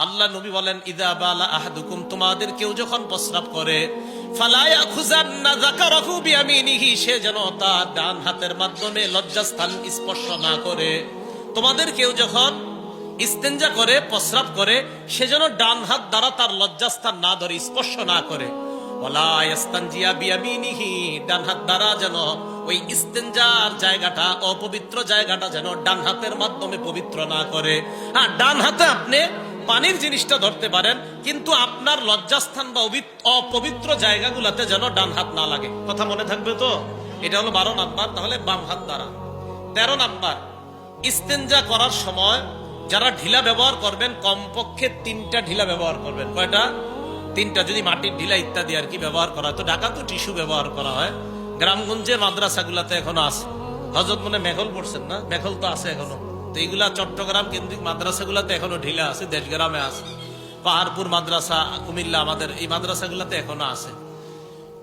আল্লাহ নবী বলেন, ইযা বালা আহাদুকুম, তোমাদের কেউ যখন প্রস্রাব করে, ফালা ইয়াখুযান্না যাকারাহু বিয়ামিনিহি, সে যেন তার ডান হাতের মাধ্যমে লজ্জাস্থান স্পর্শ না করে। তোমাদের কেউ যখন ইস্তেঞ্জা করে, প্রস্রাব করে, সে যেন ডান হাত দ্বারা তার লজ্জাস্থান না ধরে, স্পর্শ না করে। ওয়ালা ইয়াস্তানজিয়া বিয়ামিনিহি, ডান হাত দ্বারা যেন ওই ইস্তেঞ্জার জায়গাটা, অপবিত্র জায়গাটা যেন ডান হাতের মাধ্যমে পবিত্র না করে। হ্যাঁ, ডান হাতে আপনি পানির জিনিসটা ধরতে পারেন, কিন্তু আপনার লজ্জাস্থান বা অপবিত্র জায়গাগুলোতে যেন ডান হাত না লাগে। কথা মনে থাকবে তো? এটা হলো 12 নাম্বার। তাহলে বাম হাত দ্বারা। 13 নাম্বার, ইস্তেঞ্জা করার সময় যারা ঢিলা ব্যবহার করবেন, কমপক্ষে 3টা ঢিলা ব্যবহার করবেন। কয়টা? 3টা। যদি মাটির ঢিলা ইত্যাদি আর কি ব্যবহার করা হয়, তো ঢাকা তো টিস্যু ব্যবহার করা হয়। গ্রামগঞ্জের মাদ্রাসাগুলাতে এখনো আছে। হযরত মনে মেঘল পড়ছেন না? মেঘল তো আছে এখনো। তো এইগুলা চট্টগ্রাম কেন্দ্রিক মাদ্রাসাগুলাতে এখনো ঢিলা আছে, দেশগ্রামে আছে। পাহাড়পুর মাদ্রাসা, কুমিল্লা, আমাদের এই মাদ্রাসাগুলাতে এখনো আছে।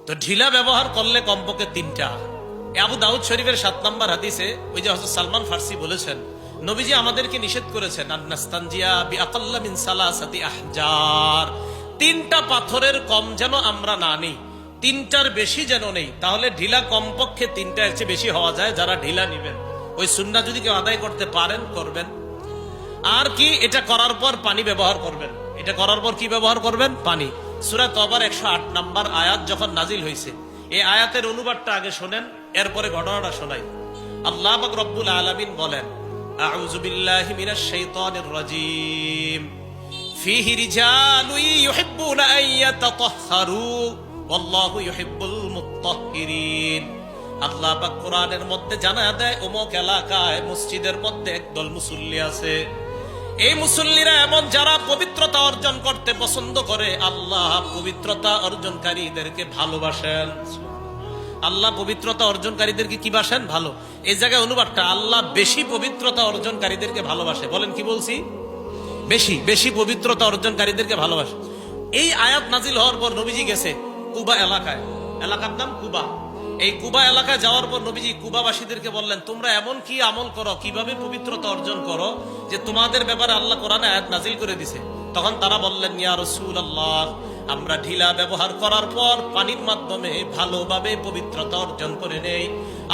তো ঢিলা ব্যবহার করলে কমপক্ষে 3টা। আবু দাউদ শরীফের 7 নম্বর হাদিসে ওই যে হযরত সালমান ফার্সি বলেছেন, নবীজি আমাদেরকে নিষেধ করেছেন, আন্নাস্তানজিয়া বিআকাল্লা মিন সালাসাতি আহজার, 3টা পাথরের কম যেন আমরা না নেই, 3টার বেশি যেন নেই। তাহলে ঢিলা কমপক্ষে 3টার চেয়ে বেশি হওয়া যায়। যারা ঢিলা নিবেন, ওই সুন্নাহ যদি কেউ আদায় করতে পারেন করবেন। আর কি, এটা করার পর পানি ব্যবহার করবেন। এটা করার পর কি ব্যবহার করবেন? পানি। সূরা তওবার 108 নম্বর আয়াত যখন নাজিল হয়েছে, এই আয়াতের অনুবাদটা আগে শোনেন, এরপরে ঘটনাটা শোনাই। আল্লাহ পাক রব্বুল আলামিন বলেন, আউযু বিল্লাহি মিনাশ শাইতানির রাজীম, ফীহি রিজালুন ইউহিব্বুনা আন ইয়াতাতাহহারু ওয়াল্লাহু ইউহিব্বুল মুত্তাহহিরিন। আল্লাহ পাক কোরআনের মধ্যে জানায়া দেয়, অমুক এলাকায় মসজিদের মধ্যে একদল মুসল্লি আছে। এই মুসল্লিরা এমন যারা পবিত্রতা অর্জন করতে পছন্দ করে। আল্লাহ পবিত্রতা অর্জনকারীদেরকে ভালোবাসেন। আল্লাহ পবিত্রতা অর্জনকারীদেরকে কি বাসেন? ভালো। এই জায়গায় অনুবাদটা, আল্লাহ বেশি পবিত্রতা অর্জনকারীদেরকে ভালোবাসে। বলেন কি বলছি? বেশি বেশি পবিত্রতা অর্জনকারীদেরকে ভালোবাসে। এই আয়াত নাজিল হওয়ার পর নবীজি গেছে কুবা এলাকায়। এলাকার নাম কুবা। এই কুবা এলাকায় যাওয়ার পর নবীজি কুবাবাসীদেরকে বললেন, তোমরা এমন কি আমল করো, কিভাবে পবিত্রতা অর্জন করো, যে তোমাদের ব্যাপারে আল্লাহ কোরআনে আয়াত নাজিল করে দিছে। তখন তারা বললেন, ইয়া রাসূলুল্লাহ, আমরা ঢিলা ব্যবহার করার পর পানির মাধ্যমে ভালোভাবে পবিত্রতা অর্জন করে নেই।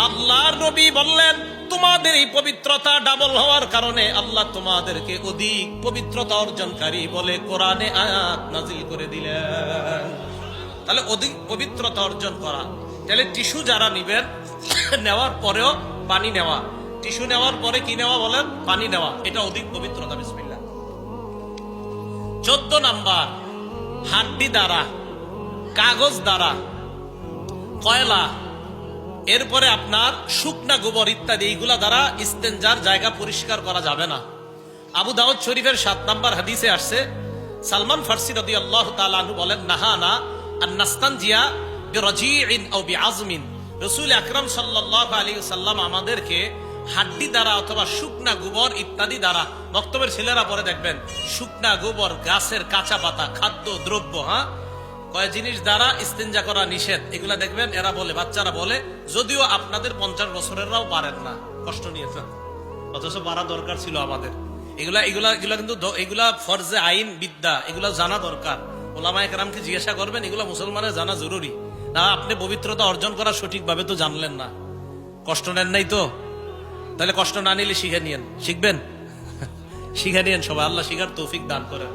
আল্লাহর নবী বললেন, তোমাদের এই পবিত্রতা ডাবল হওয়ার কারণে আল্লাহ তোমাদেরকে অধিক পবিত্রতা অর্জনকারী বলে কোরআনে আয়াত নাজিল করে দিলেন। তাহলে অধিক পবিত্রতা অর্জন করা। তাহলে টিস্যু যারা নিবেন, নেওয়ার পরেও পানি নেওয়া। টিস্যু নেওয়ার পরে কি নেওয়া বলেন? পানি নেওয়া। এটা অধিক পবিত্রতা। বিসমিল্লাহ। 14 নাম্বার, হাড্ডি দ্বারা, কাগজ দ্বারা, কয়লা, এরপরে আপনার শুকনা গোবর ইত্যাদি, এইগুলা দ্বারা ইস্তেঞ্জার জায়গা পরিষ্কার করা যাবে না। আবু দাউদ শরীফের 7 নম্বর হাদিসে আসছে, সালমান ফার্সি রাদিয়াল্লাহু তাআলা আনহু বলেন, নাহানা আন নাস্তানজিয়া বিরাজিইন আও বিআজমিন। রাসূল আকরাম সাল্লাল্লাহু আলাইহি ওয়াসাল্লাম আমাদেরকে হাড্ডি দ্বারা অথবা শুকনা গোবর ইত্যাদি দ্বারা, বক্তব্যের ছেলেরা পরে দেখবেন, শুকনা গোবর, গাছের কাঁচা পাতা, খাদ্য দ্রব্য, হ্যাঁ, কয় জিনিস দ্বারা ইস্তেঞ্জা করা নিষেধ। এগুলা দেখবেন এরা বলে, বাচ্চারা বলে, যদিও আপনাদের 50 বছরেররাও পারেন না, কষ্ট নিয়েছেন, অথচ পারা দরকার ছিল আমাদের। এগুলা এগুলা এগুলা কিন্তু এগুলা ফরজে আইন বিদ্যা, এগুলা জানা দরকার। ওলামায়ে কেরামকে জিজ্ঞাসা করবেন, এগুলা মুসলমানের জানা জরুরি। না, আপনি পবিত্রতা অর্জন করা সঠিকভাবে তো জানলেন না, কষ্ট নেন নাই তো। তাহলে কষ্ট না নিলে শিখে নিয়েন। শিখবেন? শিখে নিয়েন সবাই। আল্লাহ শিখার তৌফিক দান করেন।